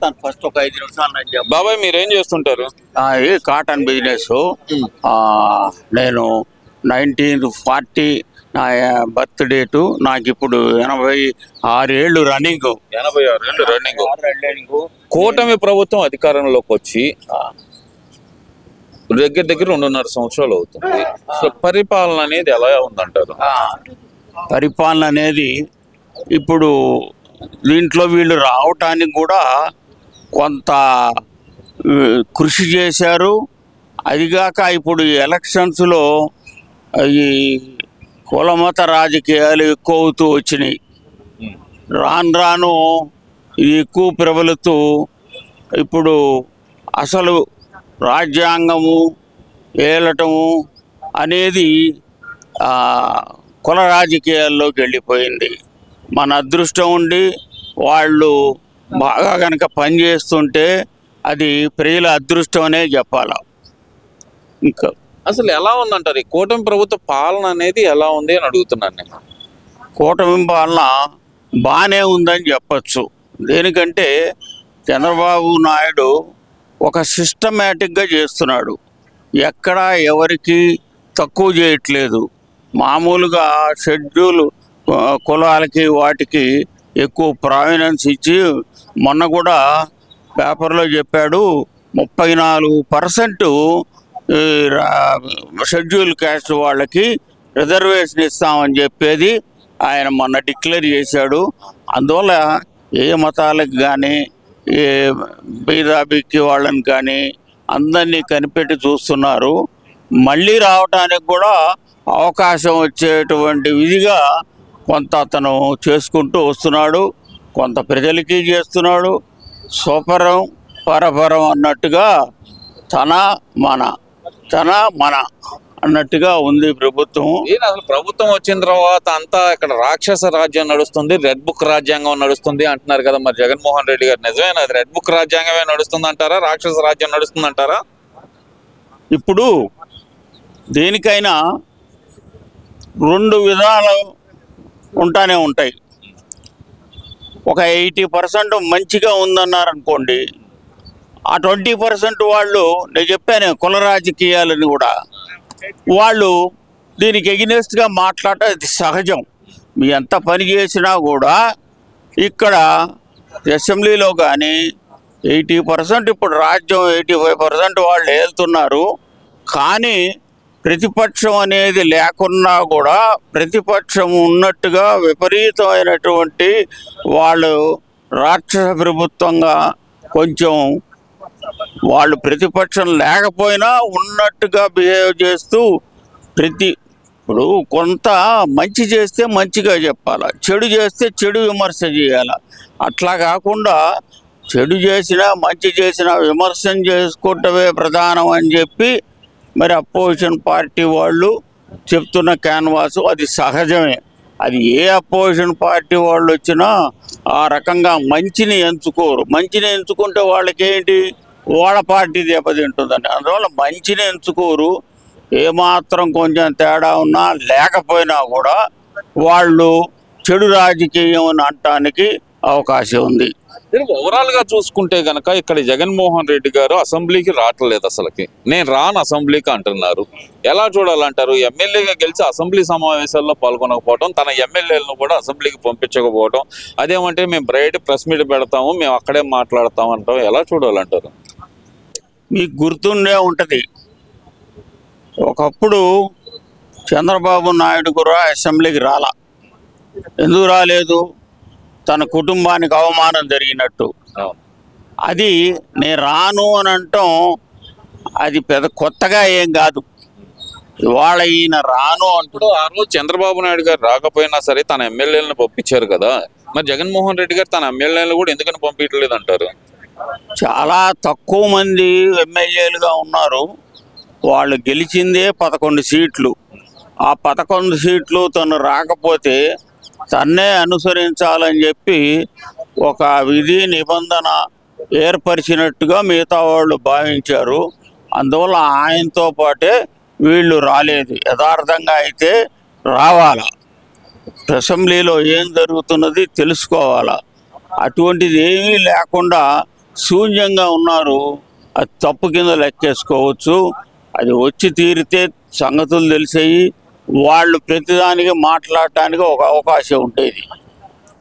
చెప్తాను ఫస్ట్ ఒక 5 నిమిషాలు నేను చెప్తాను. బాబాయ్ మీరేం చేస్తుంటారు? ఇది కాటన్ బిజినెస్. నేను 1940 నా బర్త్ డేటు. నాకు ఇప్పుడు 86 ఏళ్ళు రన్నింగ్. 86 ఏళ్ళు రన్నింగ్. కూటమి ప్రభుత్వం అధికారంలోకి వచ్చి దగ్గర 2.5 సంవత్సరాలు అవుతుంది. సో పరిపాలన అనేది ఎలా ఉందంటారు? పరిపాలన అనేది ఇప్పుడు దీంట్లో వీళ్ళు రావటానికి కూడా కొంత కృషి చేశారు. అదిగాక ఇప్పుడు ఎలక్షన్స్లో ఈ కులమత రాజకీయాలు ఎక్కువ అవుతూ వచ్చినాయి. రాను ఇది ఎక్కువ ప్రబలుతూ ఇప్పుడు అసలు రాజ్యాంగము ఏలటము అనేది కుల రాజకీయాల్లోకి వెళ్ళిపోయింది. మన అదృష్టం ఉండి వాళ్ళు బాగా కనుక పనిచేస్తుంటే అది ప్రజల అదృష్టం అనే చెప్పాలి. ఇంకా అసలు ఎలా ఉందంటారు ఈ కూటమి ప్రభుత్వ పాలన అనేది ఎలా ఉంది అని అడుగుతున్నాను నేను. కూటమి పాలన బాగానే ఉందని చెప్పచ్చు. దేనికంటే చంద్రబాబు నాయుడు ఒక సిస్టమేటిక్గా చేస్తున్నాడు. ఎక్కడా ఎవరికి తక్కువ చేయట్లేదు. మామూలుగా షెడ్యూల్ కులాలకి వాటికి ఎక్కువ ప్రావీణెన్స్ ఇచ్చి మొన్న కూడా పేపర్లో చెప్పాడు 34% షెడ్యూల్ క్యాస్ట్ వాళ్ళకి రిజర్వేషన్ ఇస్తామని చెప్పేది ఆయన మొన్న డిక్లేర్ చేశాడు. అందువల్ల ఏ మతాలకు కానీ ఏ బీదాబిక్కి వాళ్ళని కానీ అందరినీ కనిపెట్టి చూస్తున్నారు. మళ్ళీ రావటానికి కూడా అవకాశం వచ్చేటువంటి విధిగా కొంత అతను చేసుకుంటూ వస్తున్నాడు. కొంత ప్రజలకి చేస్తున్నాడు. స్వపరం పరపరం అన్నట్టుగా తన మన అన్నట్టుగా ఉంది ప్రభుత్వం. అసలు ప్రభుత్వం వచ్చిన తర్వాత అంతా ఇక్కడ రాక్షస రాజ్యం నడుస్తుంది, రెడ్ బుక్ రాజ్యాంగం నడుస్తుంది అంటున్నారు కదా. మరి జగన్మోహన్ రెడ్డి గారు నిజమేనా అది రెడ్ బుక్ రాజ్యాంగమే నడుస్తుంది అంటారా, రాక్షస రాజ్యం నడుస్తుంది అంటారా? ఇప్పుడు దేనికైనా 2 విధాలు ఉంటానే ఉంటాయి. ఒక 80% మంచిగా ఉందన్నారనుకోండి, ఆ 20% వాళ్ళు, నేను చెప్పాను కుల రాజకీయాలని కూడా, వాళ్ళు దీనికి ఎగినెస్ట్గా మాట్లాడటం అది సహజం. మీ ఎంత పని చేసినా కూడా ఇక్కడ అసెంబ్లీలో కానీ 80% ఇప్పుడు రాజ్యం 85% వాళ్ళు వెళ్తున్నారు. కానీ ప్రతిపక్షం అనేది లేకున్నా కూడా ప్రతిపక్షం ఉన్నట్టుగా విపరీతమైనటువంటి వాళ్ళు రాక్షస ప్రభుత్వంగా కొంచెం వాళ్ళు ప్రతిపక్షం లేకపోయినా ఉన్నట్టుగా బిహేవ్ చేస్తూ ఇప్పుడు కొంత మంచి చేస్తే మంచిగా చెప్పాలి, చెడు చేస్తే చెడు విమర్శ చేయాలి. అట్లా కాకుండా చెడు చేసినా మంచి చేసినా విమర్శన చేసుకోవటమే ప్రధానం అని చెప్పి మరి అపోజిషన్ పార్టీ వాళ్ళు చెప్తున్న క్యాన్వాసు అది సహజమే. అది ఏ అపోజిషన్ పార్టీ వాళ్ళు వచ్చినా ఆ రకంగా మంచిని ఎంచుకోరు. మంచిని ఎంచుకుంటే వాళ్ళకి ఏంటి, వాళ్ళ పార్టీ దెబ్బతింటుందని. అందువల్ల మంచిని ఎంచుకోరు. ఏమాత్రం కొంచెం తేడా ఉన్నా లేకపోయినా కూడా వాళ్ళు చెడు రాజకీయం అని అనటానికి అవకాశం ఉంది. ఓవరాల్ గా చూసుకుంటే గనక ఇక్కడ జగన్మోహన్ రెడ్డి గారు అసెంబ్లీకి రావట్లేదు. అసలుకి నేను రాను అసెంబ్లీకి అంటున్నారు. ఎలా చూడాలంటారు? ఎమ్మెల్యేగా గెలిచి అసెంబ్లీ సమావేశాల్లో పాల్గొనకపోవడం, తన ఎమ్మెల్యేలను కూడా అసెంబ్లీకి పంపించకపోవడం, అదేమంటే మేము బయట ప్రెస్ మీట్ పెడతాము, మేము అక్కడే మాట్లాడతాం అంటాం. ఎలా చూడాలంటారు? మీకు గుర్తుండే ఉంటుంది, ఒకప్పుడు చంద్రబాబు నాయుడు కూడా అసెంబ్లీకి రాలా. ఎందుకు రాలేదు? తన కుటుంబానికి అవమానం జరిగినట్టు. అది నేను రాను అని అంటాం అది పెద్ద కొత్తగా ఏం కాదు. ఇవాళ ఈయన రాను అంటూ ఆ రోజు చంద్రబాబు నాయుడు గారు రాకపోయినా సరే తన ఎమ్మెల్యేలను పంపించారు కదా. మరి జగన్మోహన్ రెడ్డి గారు తన ఎమ్మెల్యేలను కూడా ఎందుకని పంపించలేదు అంటారు? చాలా తక్కువ మంది ఎమ్మెల్యేలుగా ఉన్నారు. వాళ్ళు గెలిచిందే 11 సీట్లు. ఆ 11 సీట్లు తను రాకపోతే తన్నే అనుసరించాలని చెప్పి ఒక విధి నిబంధన ఏర్పరిచినట్టుగా మిగతా వాళ్ళు భావించారు. అందువల్ల ఆయనతో పాటే వీళ్ళు రాలేదు. యథార్థంగా అయితే రావాలా, అసెంబ్లీలో ఏం జరుగుతున్నది తెలుసుకోవాలా. అటువంటిది ఏమీ లేకుండా శూన్యంగా ఉన్నారు. అది తప్పు కింద లెక్కేసుకోవచ్చు. అది వచ్చి తీరితే సంగతులు తెలిసాయి, వాళ్ళు ప్రతిదానికి మాట్లాడటానికి ఒక అవకాశం ఉండేది.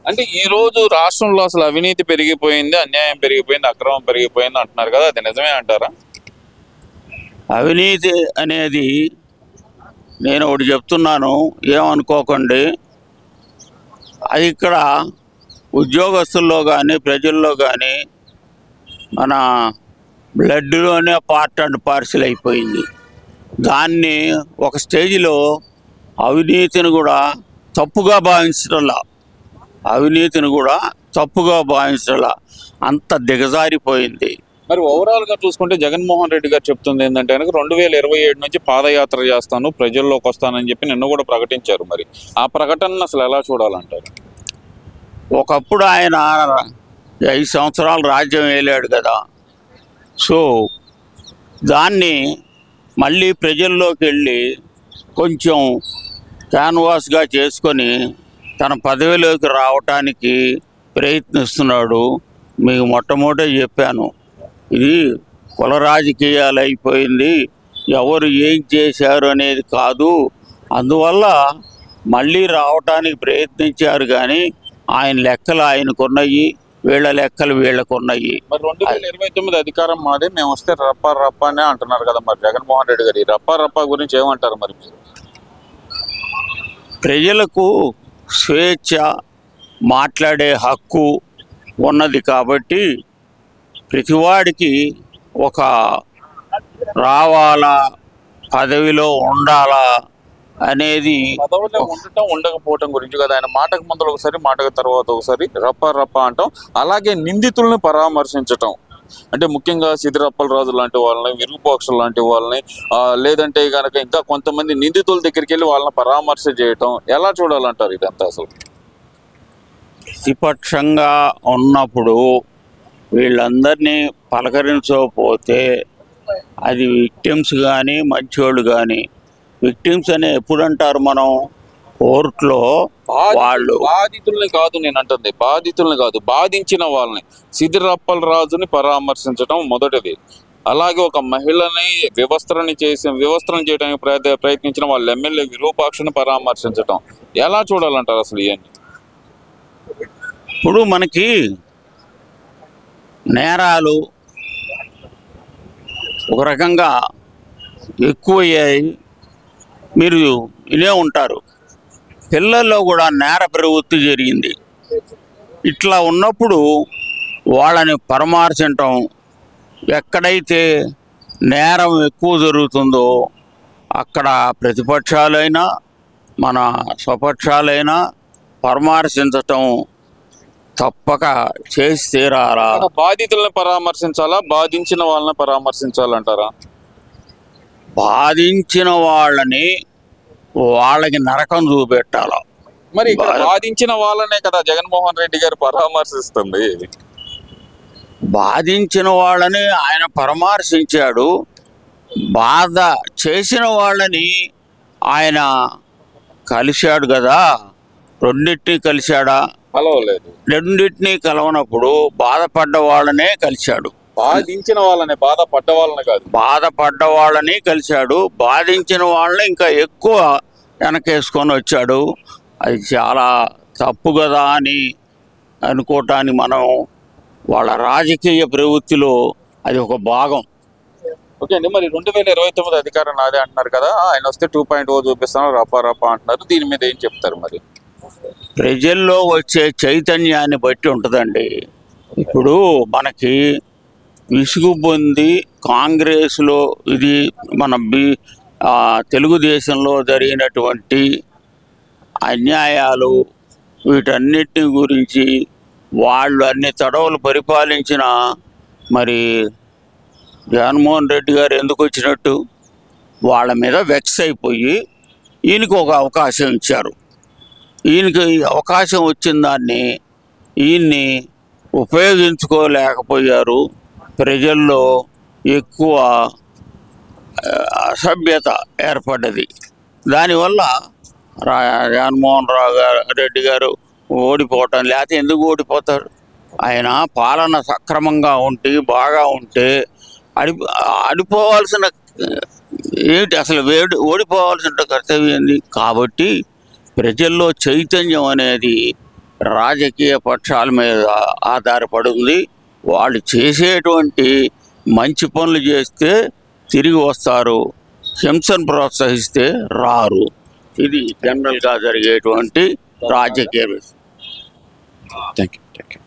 అంటే ఈ రోజు రాష్ట్రంలో అసలు అవినీతి పెరిగిపోయింది, అన్యాయం పెరిగిపోయింది, అక్రమం పెరిగిపోయింది అంటున్నారు కదా, అది నిజమే అంటారా? అవినీతి అనేది నేను ఒకటి చెప్తున్నాను, ఏమనుకోకండి. అది ఇక్కడ ఉద్యోగస్తుల్లో కానీ ప్రజల్లో కానీ మన బ్లడ్లోనే పార్ట్ అండ్ పార్సిల్ అయిపోయింది. దాన్ని ఒక స్టేజ్లో అవినీతిని కూడా తప్పుగా భావించడంలా, అంత దిగజారిపోయింది. మరి ఓవరాల్ గా చూసుకుంటే జగన్మోహన్ రెడ్డి గారు చెప్తుంది ఏంటంటే కనుక 2027 నుంచి పాదయాత్ర చేస్తాను, ప్రజల్లోకి వస్తానని చెప్పి నిన్న కూడా ప్రకటించారు. మరి ఆ ప్రకటన అసలు ఎలా చూడాలంటారు? ఒకప్పుడు ఆయన 5 సంవత్సరాలు రాజ్యం ఏలాడు కదా, సో దాన్ని మళ్ళీ ప్రజల్లోకి వెళ్ళి కొంచెం క్యాన్వాస్గా చేసుకొని తన పదవిలోకి రావటానికి ప్రయత్నిస్తున్నాడు. మీకు మొట్టమొదటి చెప్పాను, ఇది కుల రాజకీయాలు అయిపోయింది, ఎవరు ఏం చేశారు అనేది కాదు. అందువల్ల మళ్ళీ రావటానికి ప్రయత్నించారు, కానీ ఆయన లెక్కలు ఆయనకున్నాయి, వీళ్ళ లెక్కలు వీళ్ళకున్నాయి. మరి 2029 అధికారం మాది, మేము వస్తే రప్ప రప్ప అనే అంటున్నారు కదా మరి జగన్మోహన్ రెడ్డి గారు. ఈ రప్ప రప్ప గురించి ఏమంటారు మరి మీరు? ప్రజలకు స్వేచ్ఛ, మాట్లాడే హక్కు ఉన్నది కాబట్టి ప్రతివాడికి ఒక రావాలా, పదవిలో ఉండాలా అనేది పదవిలో ఉండటం ఉండకపోవటం గురించి కదా. ఆయన మాటకు ముందర ఒకసారి, మాటకు తర్వాత ఒకసారి రప్ప రప్ప అంటాం. అలాగే నిందితుల్ని పరామర్శించటం, అంటే ముఖ్యంగా సిద్దిరప్పలరాజు లాంటి వాళ్ళని, విరూపాక్ష లాంటి వాళ్ళని, లేదంటే కనుక ఇంకా కొంతమంది నిందితుల దగ్గరికి వెళ్ళి వాళ్ళని పరామర్శ చేయటం, ఎలా చూడాలంటారు ఇదంతా అసలు? ప్రతిపక్షంగా ఉన్నప్పుడు వీళ్ళందరినీ పలకరించకపోతే అది విక్టిమ్స్ కానీ మంచోళ్ళు కానీ, విక్టిమ్స్ అని ఎప్పుడు అంటారు మనం కోర్టులో? వాళ్ళు బాధితుల్ని కాదు నేను అంటుంది, బాధితుల్ని కాదు, బాధించిన వాళ్ళని. సిద్దిరప్పలరాజుని పరామర్శించడం మొదటిది. అలాగే ఒక మహిళని వివస్త్రణ చేయడానికి ప్రయత్నించిన వాళ్ళ ఎమ్మెల్యే విరూపాక్షని పరామర్శించడం, ఎలా చూడాలంటారు అసలు ఇవన్నీ? ఇప్పుడు మనకి నేరాలు ఒక రకంగా ఎక్కువయ్యాయి. మీరు ఇదే ఉంటారు, పిల్లల్లో కూడా నేర ప్రవృత్తి జరిగింది. ఇట్లా ఉన్నప్పుడు వాళ్ళని పరామర్శించటం, ఎక్కడైతే నేరం ఎక్కువ జరుగుతుందో అక్కడ ప్రతిపక్షాలైనా మన స్వపక్షాలైనా పరామర్శించటం తప్పక చేసి తీరాలా. బాధితులను పరామర్శించాలా, బాధించిన వాళ్ళని పరామర్శించాలంటారా? బాధించిన వాళ్ళకి నరకం చూపెట్టాల. మరి ఇక్కడ బాధించిన వాళ్ళనే కదా జగన్మోహన్ రెడ్డి గారు పరామర్శిస్తుంది. బాధించిన వాళ్ళని ఆయన పరామర్శించాడు, బాధ చేసిన వాళ్ళని ఆయన కలిశాడు కదా. రెండింటినీ కలిశాడా? కలవలేదు. రెండింటినీ కలవనప్పుడు బాధపడ్డ వాళ్ళనే కలిశాడు. బాధించిన వాళ్ళని, బాధపడ్డ వాళ్ళని కాదు, బాధపడ్డ వాళ్ళని కలిశాడు. బాధించిన వాళ్ళని ఇంకా ఎక్కువ వెనకేసుకొని వచ్చాడు. అది చాలా తప్పు కదా అని అనుకోవటానికి మనం వాళ్ళ రాజకీయ ప్రవృత్తిలో అది ఒక భాగం. ఓకే అండి. మరి 2029 అధికారం నాదే అంటున్నారు కదా, ఆయన వస్తే 2.0 చూపిస్తాను రప్ప రప్ప అంటున్నారు, దీని మీద ఏం చెప్తారు? మరి ప్రజల్లో వచ్చే చైతన్యాన్ని బట్టి ఉంటుందండి. ఇప్పుడు మనకి విసుగు పొంది కాంగ్రెస్లో ఇది మన తెలుగుదేశంలో జరిగినటువంటి అన్యాయాలు, వీటన్నిటిని గురించి వాళ్ళు అన్ని తడవలు పరిపాలించిన మరి జగన్మోహన్ రెడ్డి గారు ఎందుకు వచ్చినట్టు వాళ్ళ మీద వెక్స్ అయిపోయి ఈయనకి ఒక అవకాశం ఇచ్చారు. ఈయనకి అవకాశం వచ్చిన దాన్ని ఈయన్ని ఉపయోగించుకోలేకపోయారు. ప్రజల్లో ఎక్కువ అసభ్యత ఏర్పడ్డది. దానివల్ల జగన్మోహన్ రెడ్డి గారు ఓడిపోవటం. లేకపోతే ఎందుకు ఓడిపోతాడు? ఆయన పాలన సక్రమంగా ఉంటే బాగా ఉంటే అడిపోవాల్సిన ఏంటి అసలు ఓడిపోవాల్సిన కర్తవ్యం ఏంది. కాబట్టి ప్రజల్లో చైతన్యం అనేది రాజకీయ పక్షాల మీద ఆధారపడి ఉంది. వాళ్ళు చేసేటువంటి మంచి పనులు చేస్తే తిరిగి వస్తారు, హింసను ప్రోత్సహిస్తే రారు. ఇది జనరల్గా జరిగేటువంటి రాజకీయ థ్యాంక్ యూ.